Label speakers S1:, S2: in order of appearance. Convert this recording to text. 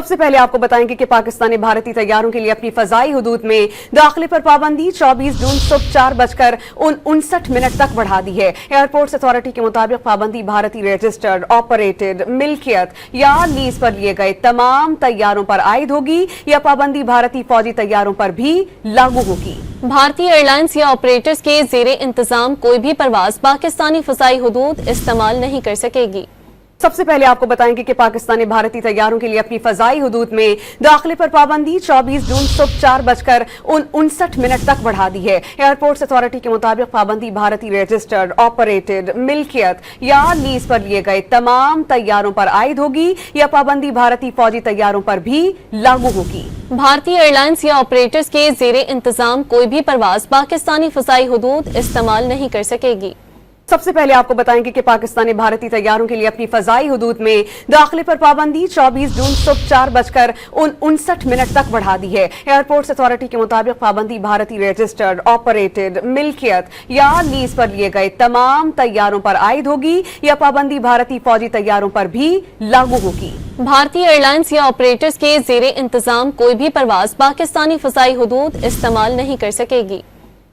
S1: سب سے پہلے آپ کو بتائیں گے کہ پاکستان نے بھارتی طیاروں کے لیے اپنی فضائی حدود میں داخلے پر پابندی 24 جون صبح 4:59 تک بڑھا دی ہے۔ ایئرپورٹس اتھارٹی کے مطابق پابندی بھارتی رجسٹرڈ، آپریٹڈ، ملکیت یا لیز پر لیے گئے تمام طیاروں پر عائد ہوگی یا پابندی بھارتی فوجی طیاروں پر بھی لاگو ہوگی۔
S2: بھارتی ایئر لائنز یا آپریٹرز کے زیر انتظام کوئی بھی پرواز پاکستانی فضائی حدود استعمال نہیں کر سکے گی۔
S1: سب سے پہلے آپ کو بتائیں گے کہ پاکستان نے بھارتی طیاروں کے لیے اپنی فضائی حدود میں داخلے پر پابندی 24 جون صبح 4:59 تک بڑھا دی ہے۔ ایئرپورٹس اتھارٹی کے مطابق پابندی بھارتی رجسٹرڈ، آپریٹڈ، ملکیت یا لیز پر لیے گئے تمام طیاروں پر عائد ہوگی یا پابندی بھارتی فوجی طیاروں پر بھی لاگو ہوگی۔
S2: بھارتی ایئر لائنز یا آپریٹرز کے زیر انتظام کوئی بھی پرواز پاکستانی فضائی حدود استعمال نہیں کر سکے گی۔
S1: سب سے پہلے آپ کو بتائیں گے کہ پاکستان نے بھارتی طیاروں کے لیے اپنی فضائی حدود میں داخلے پر پابندی 24 جون صبح 4:59 تک بڑھا دی ہے۔ ایئرپورٹس اتھارٹی کے مطابق پابندی بھارتی رجسٹرڈ، آپریٹڈ، ملکیت یا لیز پر لیے گئے تمام طیاروں پر عائد ہوگی یا پابندی بھارتی فوجی طیاروں پر بھی لاگو ہوگی۔
S2: بھارتی ایئر لائنز یا آپریٹرز کے زیر انتظام کوئی بھی پرواز پاکستانی فضائی حدود استعمال نہیں کر سکے گی۔